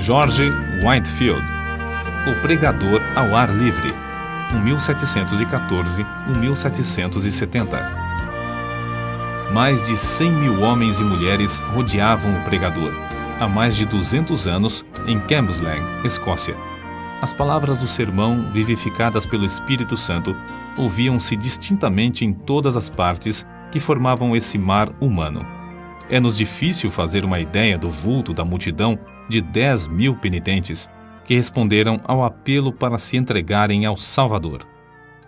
George Whitefield, o pregador ao ar livre, 1714-1770. Mais de 100 mil homens e mulheres rodeavam o pregador, há mais de 200 anos, em Cambuslang, Escócia. As palavras do sermão, vivificadas pelo Espírito Santo, ouviam-se distintamente em todas as partes que formavam esse mar humano. É-nos difícil fazer uma ideia do vulto da multidão de 10 mil penitentes que responderam ao apelo para se entregarem ao Salvador.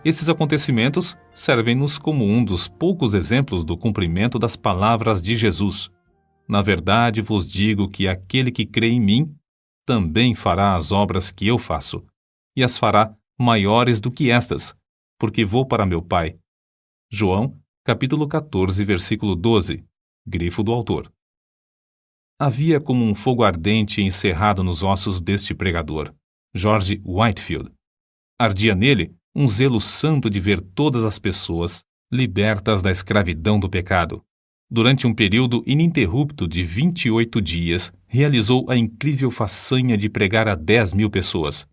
Esses acontecimentos servem-nos como um dos poucos exemplos do cumprimento das palavras de Jesus. Na verdade vos digo que aquele que crê em mim também fará as obras que eu faço, e as fará maiores do que estas, porque vou para meu Pai. João, capítulo 14, versículo 12, grifo do autor. Havia como um fogo ardente encerrado nos ossos deste pregador, George Whitefield. Ardia nele um zelo santo de ver todas as pessoas libertas da escravidão do pecado. Durante um período ininterrupto de 28 dias, realizou a incrível façanha de pregar a 10 mil pessoas.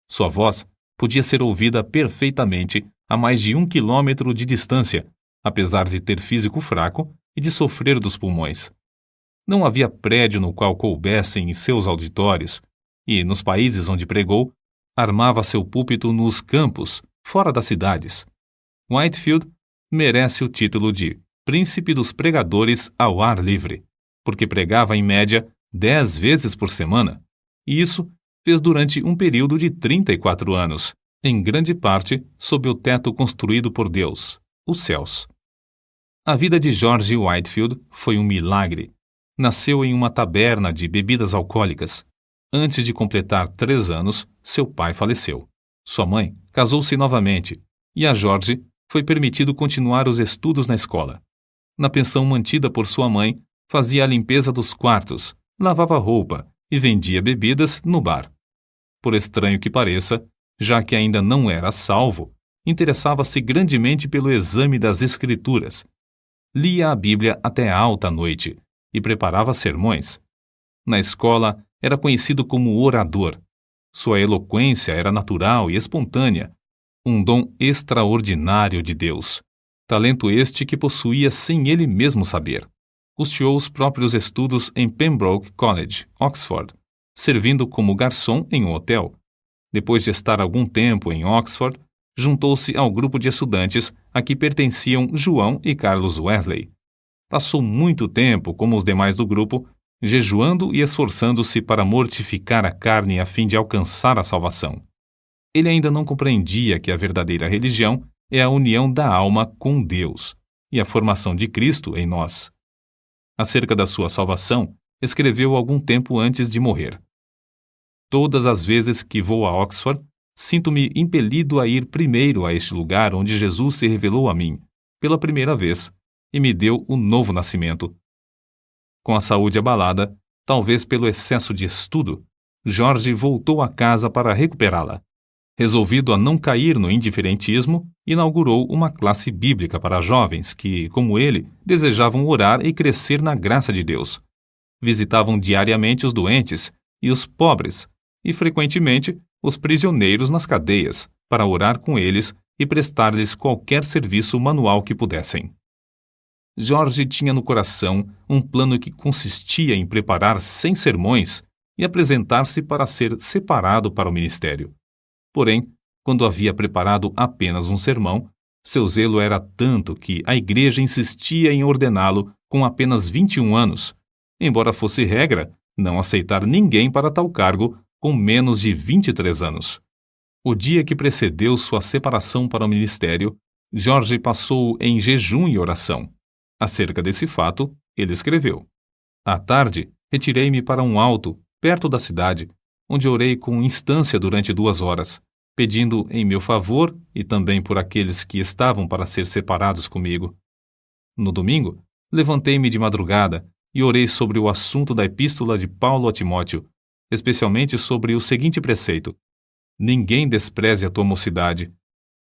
Sua voz podia ser ouvida perfeitamente a mais de 1 quilômetro de distância, apesar de ter físico fraco e de sofrer dos pulmões. Não havia prédio no qual coubessem em seus auditórios, e, nos países onde pregou, armava seu púlpito nos campos, fora das cidades. Whitefield merece o título de Príncipe dos Pregadores ao ar livre, porque pregava em média 10 vezes por semana, e isso fez durante um período de 34 anos, em grande parte sob o teto construído por Deus, os céus. A vida de George Whitefield foi um milagre. Nasceu em uma taberna de bebidas alcoólicas. Antes de completar 3 anos, seu pai faleceu. Sua mãe casou-se novamente, e a George foi permitido continuar os estudos na escola. Na pensão mantida por sua mãe, fazia a limpeza dos quartos, lavava roupa e vendia bebidas no bar. Por estranho que pareça, já que ainda não era salvo, interessava-se grandemente pelo exame das Escrituras. Lia a Bíblia até alta noite e preparava sermões. Na escola, era conhecido como orador. Sua eloquência era natural e espontânea, um dom extraordinário de Deus. Talento este que possuía sem ele mesmo saber. Custeou os próprios estudos em Pembroke College, Oxford, servindo como garçom em um hotel. Depois de estar algum tempo em Oxford, juntou-se ao grupo de estudantes a que pertenciam João e Carlos Wesley. Passou muito tempo, como os demais do grupo, jejuando e esforçando-se para mortificar a carne a fim de alcançar a salvação. Ele ainda não compreendia que a verdadeira religião é a união da alma com Deus e a formação de Cristo em nós. Acerca da sua salvação, escreveu algum tempo antes de morrer. Todas as vezes que vou a Oxford, sinto-me impelido a ir primeiro a este lugar onde Jesus se revelou a mim, pela primeira vez, e me deu o novo nascimento. Com a saúde abalada, talvez pelo excesso de estudo, George voltou a casa para recuperá-la. Resolvido a não cair no indiferentismo, inaugurou uma classe bíblica para jovens que, como ele, desejavam orar e crescer na graça de Deus. Visitavam diariamente os doentes e os pobres, e frequentemente os prisioneiros nas cadeias, para orar com eles e prestar-lhes qualquer serviço manual que pudessem. George tinha no coração um plano que consistia em preparar 100 sermões e apresentar-se para ser separado para o ministério. Porém, quando havia preparado apenas um sermão, seu zelo era tanto que a igreja insistia em ordená-lo com apenas 21 anos, embora fosse regra não aceitar ninguém para tal cargo com menos de 23 anos. O dia que precedeu sua separação para o ministério, George passou em jejum e oração. Acerca desse fato, ele escreveu: À tarde, retirei-me para um alto, perto da cidade, onde orei com instância durante 2 horas, pedindo em meu favor e também por aqueles que estavam para ser separados comigo. No domingo, levantei-me de madrugada e orei sobre o assunto da epístola de Paulo a Timóteo, especialmente sobre o seguinte preceito: Ninguém despreze a tua mocidade.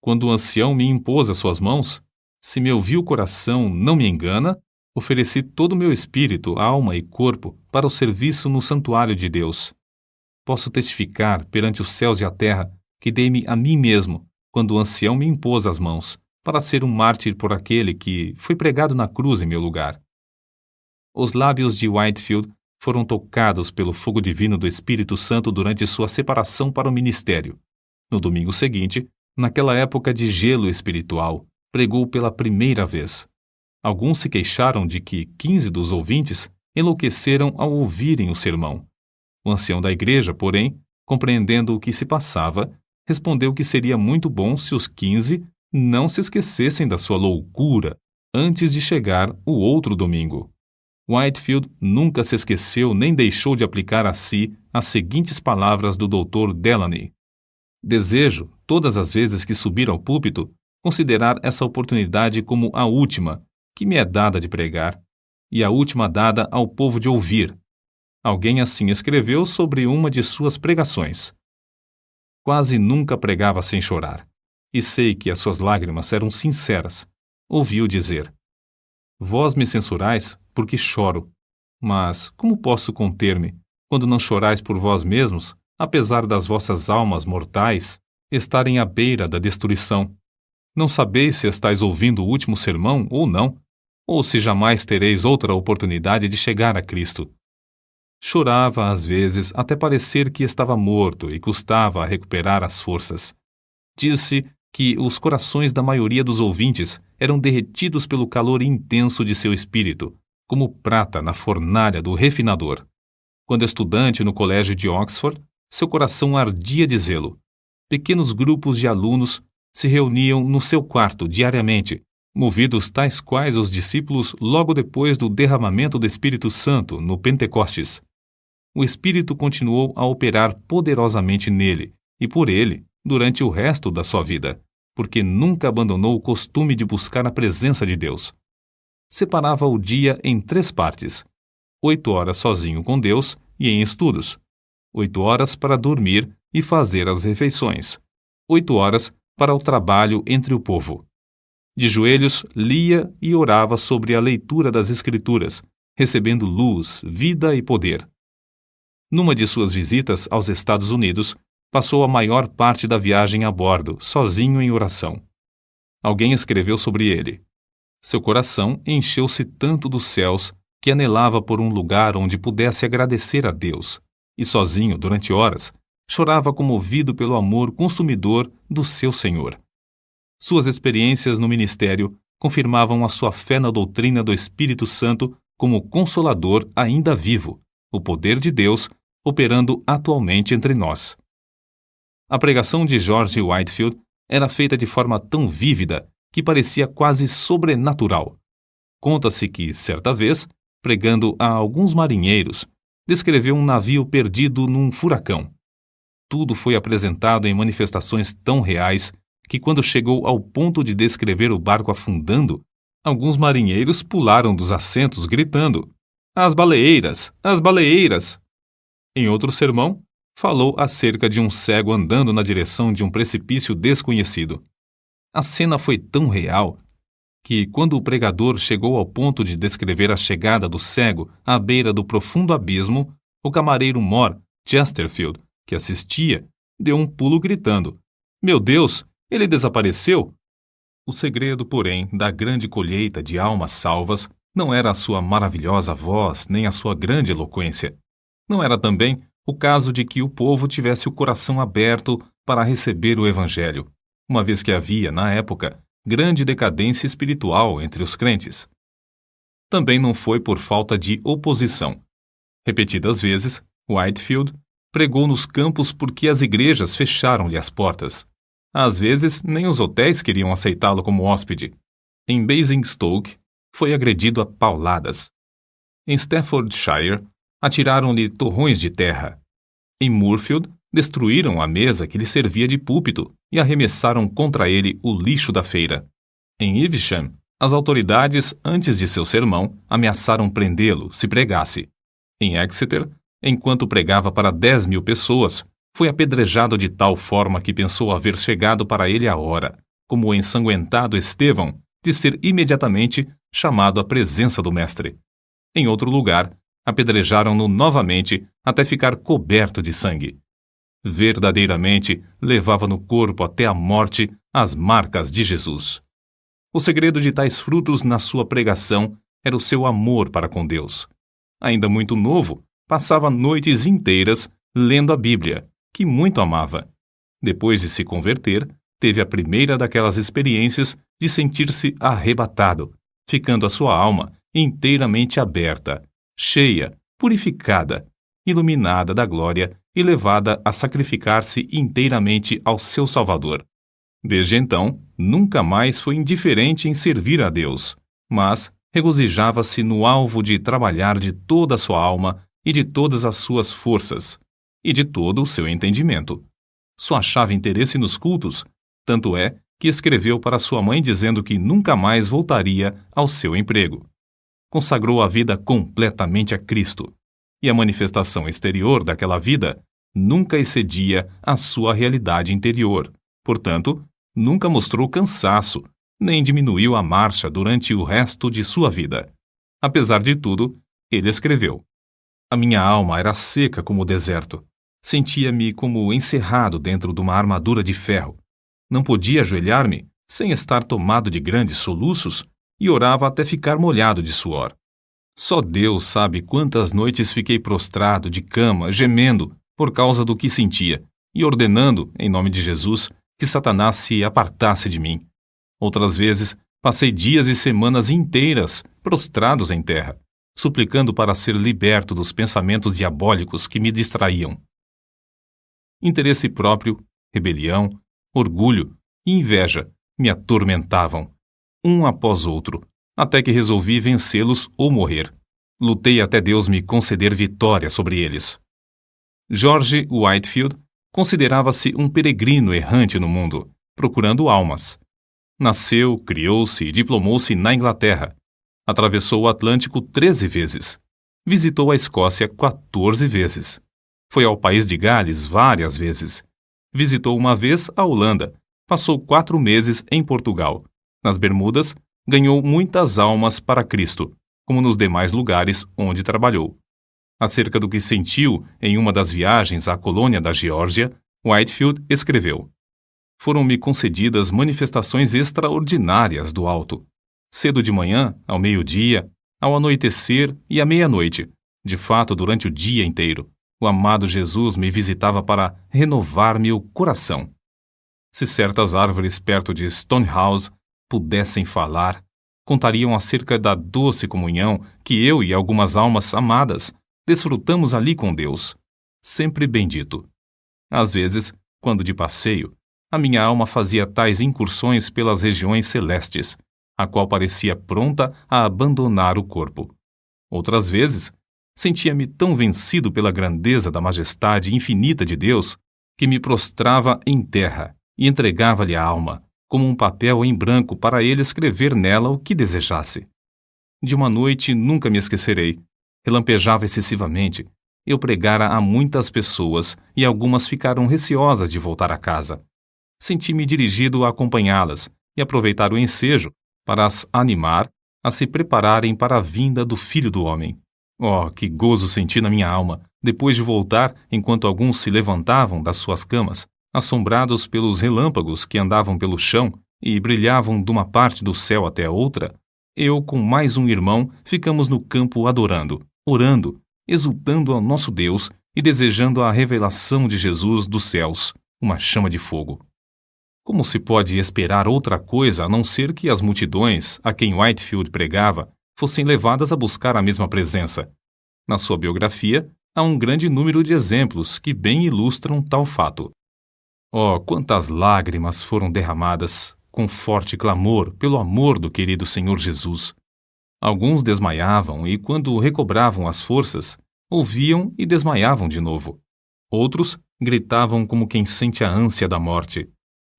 Quando o ancião me impôs as suas mãos, se meu vil coração não me engana, ofereci todo o meu espírito, alma e corpo para o serviço no santuário de Deus. Posso testificar perante os céus e a terra que dei-me a mim mesmo, quando o ancião me impôs as mãos, para ser um mártir por aquele que foi pregado na cruz em meu lugar. Os lábios de Whitefield foram tocados pelo fogo divino do Espírito Santo durante sua separação para o ministério. No domingo seguinte, naquela época de gelo espiritual, pregou pela primeira vez. Alguns se queixaram de que 15 dos ouvintes enlouqueceram ao ouvirem o sermão. O ancião da igreja, porém, compreendendo o que se passava, respondeu que seria muito bom se os 15 não se esquecessem da sua loucura antes de chegar o outro domingo. Whitefield nunca se esqueceu nem deixou de aplicar a si as seguintes palavras do Dr. Delany: desejo, todas as vezes que subir ao púlpito, considerar essa oportunidade como a última que me é dada de pregar, e a última dada ao povo de ouvir. Alguém assim escreveu sobre uma de suas pregações. Quase nunca pregava sem chorar, e sei que as suas lágrimas eram sinceras. Ouvi-o dizer: vós me censurais porque choro, mas como posso conter-me quando não chorais por vós mesmos, apesar das vossas almas mortais estarem à beira da destruição? Não sabeis se estáis ouvindo o último sermão ou não, ou se jamais tereis outra oportunidade de chegar a Cristo. Chorava às vezes até parecer que estava morto e custava a recuperar as forças. Disse que os corações da maioria dos ouvintes eram derretidos pelo calor intenso de seu espírito, como prata na fornalha do refinador. Quando estudante no colégio de Oxford, seu coração ardia de zelo. Pequenos grupos de alunos se reuniam no seu quarto diariamente, movidos tais quais os discípulos logo depois do derramamento do Espírito Santo no Pentecostes. O Espírito continuou a operar poderosamente nele e por ele durante o resto da sua vida, porque nunca abandonou o costume de buscar a presença de Deus. Separava o dia em 3 partes: 8 horas sozinho com Deus e em estudos, 8 horas para dormir e fazer as refeições, 8 horas para o trabalho entre o povo. De joelhos, lia e orava sobre a leitura das Escrituras, recebendo luz, vida e poder. Numa de suas visitas aos Estados Unidos, passou a maior parte da viagem a bordo, sozinho em oração. Alguém escreveu sobre ele: seu coração encheu-se tanto dos céus que anelava por um lugar onde pudesse agradecer a Deus, e sozinho, durante horas, chorava comovido pelo amor consumidor do seu Senhor. Suas experiências no ministério confirmavam a sua fé na doutrina do Espírito Santo como Consolador ainda vivo, o poder de Deus operando atualmente entre nós. A pregação de George Whitefield era feita de forma tão vívida que parecia quase sobrenatural. Conta-se que, certa vez, pregando a alguns marinheiros, descreveu um navio perdido num furacão. Tudo foi apresentado em manifestações tão reais que, quando chegou ao ponto de descrever o barco afundando, alguns marinheiros pularam dos assentos gritando: "As baleeiras! As baleeiras!" Em outro sermão, falou acerca de um cego andando na direção de um precipício desconhecido. A cena foi tão real que, quando o pregador chegou ao ponto de descrever a chegada do cego à beira do profundo abismo, o camareiro mor, Chesterfield, que assistia, deu um pulo gritando: "Meu Deus, ele desapareceu!" O segredo, porém, da grande colheita de almas salvas não era a sua maravilhosa voz nem a sua grande eloquência. Não era também o caso de que o povo tivesse o coração aberto para receber o Evangelho, uma vez que havia, na época, grande decadência espiritual entre os crentes. Também não foi por falta de oposição. Repetidas vezes, Whitefield pregou nos campos porque as igrejas fecharam-lhe as portas. Às vezes, nem os hotéis queriam aceitá-lo como hóspede. Em Basingstoke, foi agredido a pauladas. Em Staffordshire, atiraram-lhe torrões de terra. Em Moorfield, destruíram a mesa que lhe servia de púlpito e arremessaram contra ele o lixo da feira. Em Evesham, as autoridades, antes de seu sermão, ameaçaram prendê-lo se pregasse. Em Exeter, enquanto pregava para 10.000 pessoas, foi apedrejado de tal forma que pensou haver chegado para ele a hora, como o ensanguentado Estevão, de ser imediatamente chamado à presença do Mestre. Em outro lugar, Apedrejaram-no novamente até ficar coberto de sangue. Verdadeiramente levava no corpo até a morte as marcas de Jesus. O segredo de tais frutos na sua pregação era o seu amor para com Deus. Ainda muito novo, passava noites inteiras lendo a Bíblia, que muito amava. Depois de se converter, teve a primeira daquelas experiências de sentir-se arrebatado, ficando a sua alma inteiramente aberta, cheia, purificada, iluminada da glória e levada a sacrificar-se inteiramente ao seu Salvador. Desde então, nunca mais foi indiferente em servir a Deus, mas regozijava-se no alvo de trabalhar de toda a sua alma e de todas as suas forças, e de todo o seu entendimento. Só achava interesse nos cultos, tanto é que escreveu para sua mãe dizendo que nunca mais voltaria ao seu emprego. Consagrou a vida completamente a Cristo, e a manifestação exterior daquela vida nunca excedia a sua realidade interior. Portanto, nunca mostrou cansaço, nem diminuiu a marcha durante o resto de sua vida. Apesar de tudo, ele escreveu: "A minha alma era seca como o deserto. Sentia-me como encerrado dentro de uma armadura de ferro. Não podia ajoelhar-me sem estar tomado de grandes soluços e orava até ficar molhado de suor. Só Deus sabe quantas noites fiquei prostrado de cama, gemendo por causa do que sentia e ordenando, em nome de Jesus, que Satanás se apartasse de mim. Outras vezes, passei dias e semanas inteiras prostrados em terra, suplicando para ser liberto dos pensamentos diabólicos que me distraíam. Interesse próprio, rebelião, orgulho e inveja me atormentavam, um após outro, até que resolvi vencê-los ou morrer. Lutei até Deus me conceder vitória sobre eles." George Whitefield considerava-se um peregrino errante no mundo, procurando almas. Nasceu, criou-se e diplomou-se na Inglaterra. Atravessou o Atlântico 13 vezes. Visitou a Escócia 14 vezes. Foi ao país de Gales várias vezes. Visitou uma vez a Holanda. Passou 4 meses em Portugal. Nas Bermudas, ganhou muitas almas para Cristo, como nos demais lugares onde trabalhou. Acerca do que sentiu em uma das viagens à colônia da Geórgia, Whitefield escreveu: "Foram-me concedidas manifestações extraordinárias do alto. Cedo de manhã, ao meio-dia, ao anoitecer e à meia-noite, de fato durante o dia inteiro, o amado Jesus me visitava para renovar-me o coração. Se certas árvores perto de Stonehouse pudessem falar, contariam acerca da doce comunhão que eu e algumas almas amadas desfrutamos ali com Deus, sempre bendito. Às vezes, quando de passeio, a minha alma fazia tais incursões pelas regiões celestes, a qual parecia pronta a abandonar o corpo. Outras vezes, sentia-me tão vencido pela grandeza da majestade infinita de Deus que me prostrava em terra e entregava-lhe a alma, como um papel em branco para ele escrever nela o que desejasse. De uma noite nunca me esquecerei. Relampejava excessivamente. Eu pregara a muitas pessoas e algumas ficaram receosas de voltar a casa. Senti-me dirigido a acompanhá-las e aproveitar o ensejo para as animar a se prepararem para a vinda do Filho do Homem. Oh, que gozo senti na minha alma, depois de voltar enquanto alguns se levantavam das suas camas, assombrados pelos relâmpagos que andavam pelo chão e brilhavam de uma parte do céu até a outra. Eu, com mais um irmão, ficamos no campo adorando, orando, exultando ao nosso Deus e desejando a revelação de Jesus dos céus, uma chama de fogo. Como se pode esperar outra coisa a não ser que as multidões a quem Whitefield pregava fossem levadas a buscar a mesma presença? Na sua biografia, há um grande número de exemplos que bem ilustram tal fato. Oh, quantas lágrimas foram derramadas, com forte clamor pelo amor do querido Senhor Jesus. Alguns desmaiavam e, quando recobravam as forças, ouviam e desmaiavam de novo. Outros gritavam como quem sente a ânsia da morte.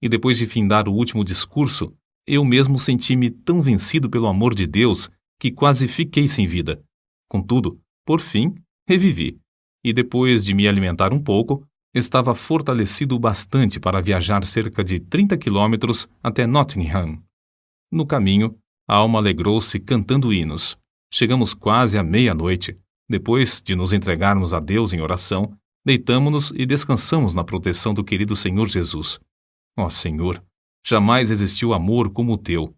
E depois de findar o último discurso, eu mesmo senti-me tão vencido pelo amor de Deus que quase fiquei sem vida. Contudo, por fim, revivi. E depois de me alimentar um pouco, estava fortalecido o bastante para viajar cerca de 30 quilômetros até Nottingham. No caminho, a alma alegrou-se cantando hinos. Chegamos quase à meia-noite. Depois de nos entregarmos a Deus em oração, deitamo-nos e descansamos na proteção do querido Senhor Jesus. Ó Senhor, jamais existiu amor como o teu.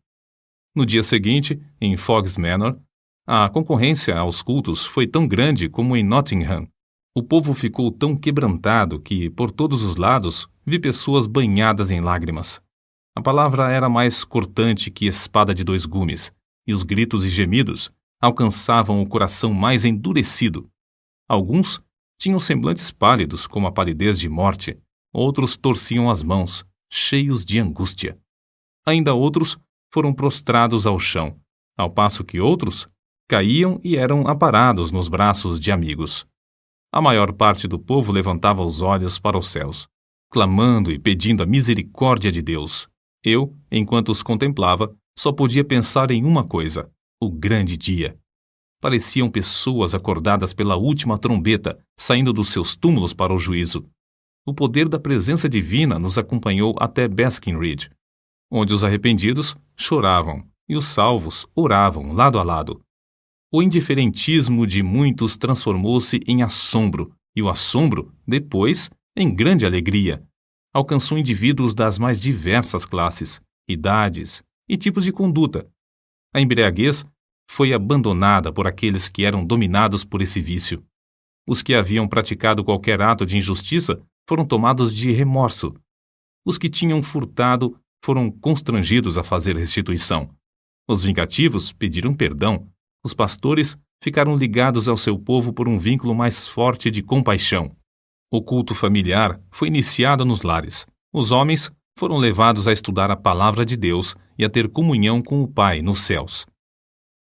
No dia seguinte, em Fog's Manor, a concorrência aos cultos foi tão grande como em Nottingham. O povo ficou tão quebrantado que, por todos os lados, vi pessoas banhadas em lágrimas. A palavra era mais cortante que espada de 2 gumes, e os gritos e gemidos alcançavam o coração mais endurecido. Alguns tinham semblantes pálidos como a palidez de morte, outros torciam as mãos, cheios de angústia. Ainda outros foram prostrados ao chão, ao passo que outros caíam e eram aparados nos braços de amigos. A maior parte do povo levantava os olhos para os céus, clamando e pedindo a misericórdia de Deus. Eu, enquanto os contemplava, só podia pensar em uma coisa: o grande dia. Pareciam pessoas acordadas pela última trombeta, saindo dos seus túmulos para o juízo. O poder da presença divina nos acompanhou até Basking Ridge, onde os arrependidos choravam e os salvos oravam lado a lado. O indiferentismo de muitos transformou-se em assombro, e o assombro, depois, em grande alegria. Alcançou indivíduos das mais diversas classes, idades e tipos de conduta. A embriaguez foi abandonada por aqueles que eram dominados por esse vício. Os que haviam praticado qualquer ato de injustiça foram tomados de remorso. Os que tinham furtado foram constrangidos a fazer restituição. Os vingativos pediram perdão. Os pastores ficaram ligados ao seu povo por um vínculo mais forte de compaixão. O culto familiar foi iniciado nos lares. Os homens foram levados a estudar a palavra de Deus e a ter comunhão com o Pai nos céus.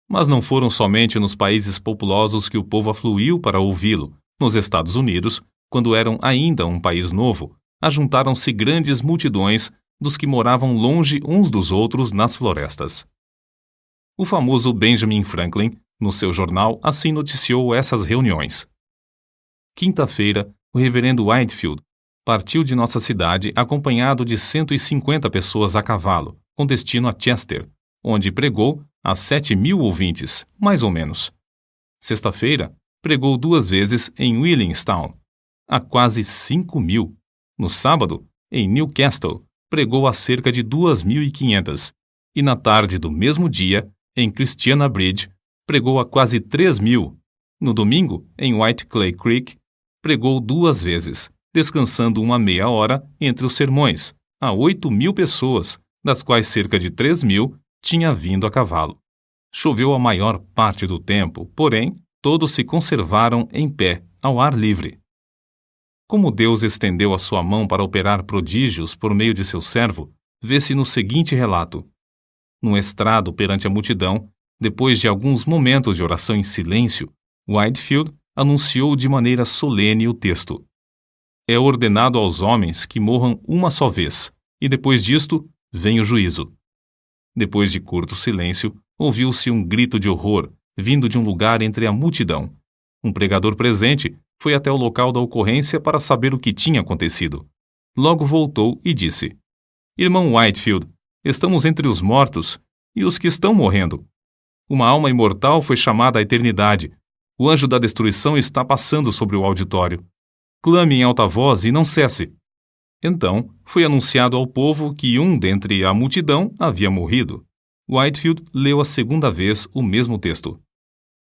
Mas não foram somente nos países populosos que o povo afluiu para ouvi-lo. Nos Estados Unidos, quando eram ainda um país novo, ajuntaram-se grandes multidões dos que moravam longe uns dos outros nas florestas. O famoso Benjamin Franklin, no seu jornal, assim noticiou essas reuniões. Quinta-feira, o reverendo Whitefield partiu de nossa cidade acompanhado de 150 pessoas a cavalo, com destino a Chester, onde pregou a 7.000 ouvintes, mais ou menos. Sexta-feira, pregou 2 vezes em Williamstown, a quase 5.000. No sábado, em Newcastle, pregou a cerca de 2.500. E na tarde do mesmo dia, em Christiana Bridge, pregou a quase 3.000. No domingo, em White Clay Creek, pregou 2 vezes, descansando uma meia hora entre os sermões, a 8.000 pessoas, das quais cerca de 3.000 tinha vindo a cavalo. Choveu a maior parte do tempo, porém, todos se conservaram em pé, ao ar livre. Como Deus estendeu a sua mão para operar prodígios por meio de seu servo, vê-se no seguinte relato. Num estrado perante a multidão, depois de alguns momentos de oração em silêncio, Whitefield anunciou de maneira solene o texto: É ordenado aos homens que morram uma só vez, e depois disto vem o juízo. Depois de curto silêncio, ouviu-se um grito de horror, vindo de um lugar entre a multidão. Um pregador presente foi até o local da ocorrência para saber o que tinha acontecido. Logo voltou e disse: Irmão Whitefield, estamos entre os mortos e os que estão morrendo. Uma alma imortal foi chamada à eternidade. O anjo da destruição está passando sobre o auditório. Clame em alta voz e não cesse. Então, foi anunciado ao povo que um dentre a multidão havia morrido. Whitefield leu a segunda vez o mesmo texto.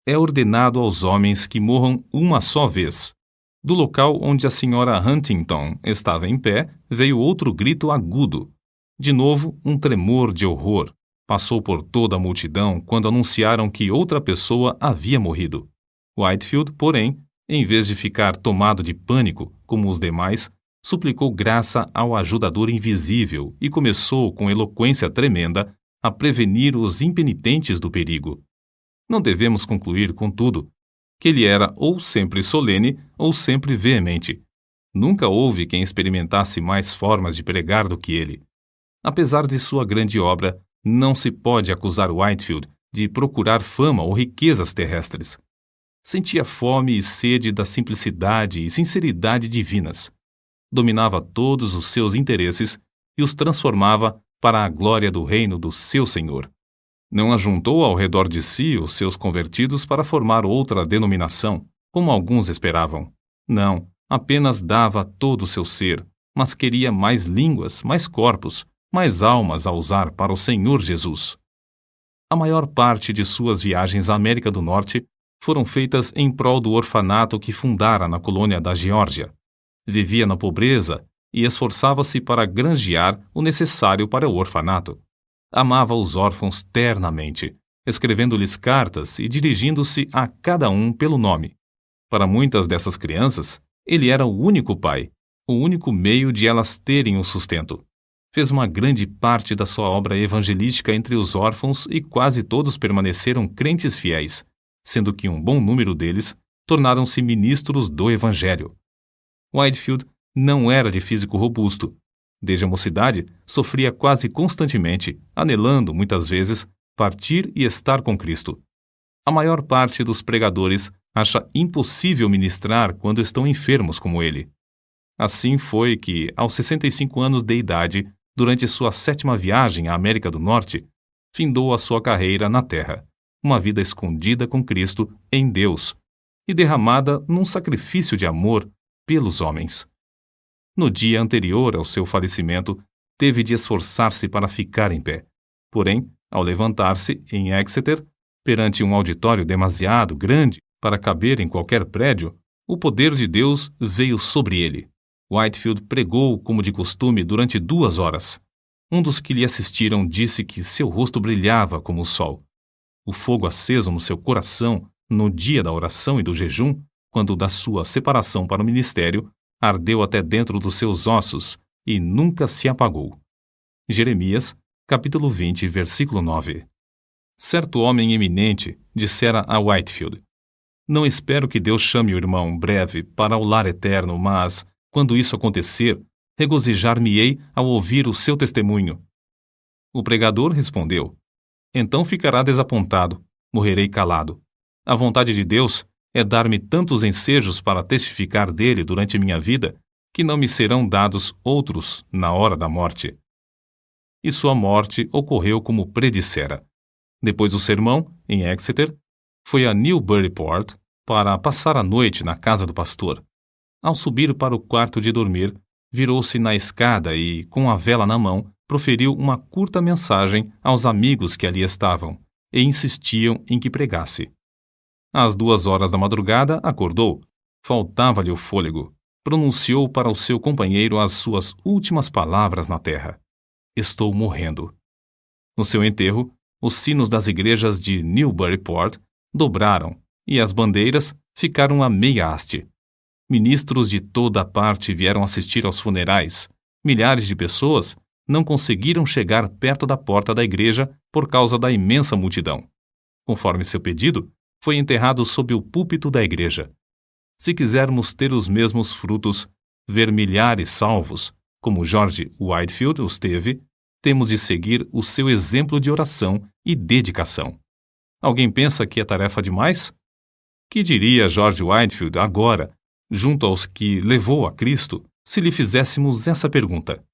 É ordenado aos homens que morram uma só vez. Do local onde a senhora Huntington estava em pé, veio outro grito agudo. De novo, um tremor de horror. Passou por toda a multidão quando anunciaram que outra pessoa havia morrido. Whitefield, porém, em vez de ficar tomado de pânico, como os demais, suplicou graça ao ajudador invisível e começou, com eloquência tremenda, a prevenir os impenitentes do perigo. Não devemos concluir, contudo, que ele era ou sempre solene ou sempre veemente. Nunca houve quem experimentasse mais formas de pregar do que ele. Apesar de sua grande obra, não se pode acusar Whitefield de procurar fama ou riquezas terrestres. Sentia fome e sede da simplicidade e sinceridade divinas. Dominava todos os seus interesses e os transformava para a glória do reino do seu Senhor. Não ajuntou ao redor de si os seus convertidos para formar outra denominação, como alguns esperavam. Não, apenas dava todo o seu ser, mas queria mais línguas, mais corpos, mais almas a usar para o Senhor Jesus. A maior parte de suas viagens à América do Norte foram feitas em prol do orfanato que fundara na colônia da Geórgia. Vivia na pobreza e esforçava-se para granjear o necessário para o orfanato. Amava os órfãos ternamente, escrevendo-lhes cartas e dirigindo-se a cada um pelo nome. Para muitas dessas crianças, ele era o único pai, o único meio de elas terem o sustento. Fez uma grande parte da sua obra evangelística entre os órfãos e quase todos permaneceram crentes fiéis, sendo que um bom número deles tornaram-se ministros do Evangelho. Whitefield não era de físico robusto. Desde a mocidade, sofria quase constantemente, anelando, muitas vezes, partir e estar com Cristo. A maior parte dos pregadores acha impossível ministrar quando estão enfermos como ele. Assim foi que, aos 65 anos de idade, durante sua 7ª viagem à América do Norte, findou a sua carreira na Terra, uma vida escondida com Cristo em Deus e derramada num sacrifício de amor pelos homens. No dia anterior ao seu falecimento, teve de esforçar-se para ficar em pé. Porém, ao levantar-se em Exeter, perante um auditório demasiado grande para caber em qualquer prédio, o poder de Deus veio sobre ele. Whitefield pregou como de costume durante 2 horas. Um dos que lhe assistiram disse que seu rosto brilhava como o sol. O fogo aceso no seu coração, no dia da oração e do jejum, quando da sua separação para o ministério, ardeu até dentro dos seus ossos e nunca se apagou. Jeremias, capítulo 20, versículo 9. Certo homem eminente dissera a Whitefield: "Não espero que Deus chame o irmão breve para o lar eterno, mas, quando isso acontecer, regozijar-me-ei ao ouvir o seu testemunho." O pregador respondeu: "Então ficará desapontado, morrerei calado. A vontade de Deus é dar-me tantos ensejos para testificar dele durante minha vida, que não me serão dados outros na hora da morte." E sua morte ocorreu como predissera. Depois do sermão, em Exeter, foi a Newburyport para passar a noite na casa do pastor. Ao subir para o quarto de dormir, virou-se na escada e, com a vela na mão, proferiu uma curta mensagem aos amigos que ali estavam, e insistiam em que pregasse. Às 2 horas da madrugada, acordou. Faltava-lhe o fôlego. Pronunciou para o seu companheiro as suas últimas palavras na terra: "Estou morrendo." No seu enterro, os sinos das igrejas de Newburyport dobraram e as bandeiras ficaram a meia haste. Ministros de toda a parte vieram assistir aos funerais. Milhares de pessoas não conseguiram chegar perto da porta da igreja por causa da imensa multidão. Conforme seu pedido, foi enterrado sob o púlpito da igreja. Se quisermos ter os mesmos frutos, ver milhares salvos, como George Whitefield os teve, temos de seguir o seu exemplo de oração e dedicação. Alguém pensa que é tarefa demais? Que diria George Whitefield agora, junto aos que levou a Cristo, se lhe fizéssemos essa pergunta?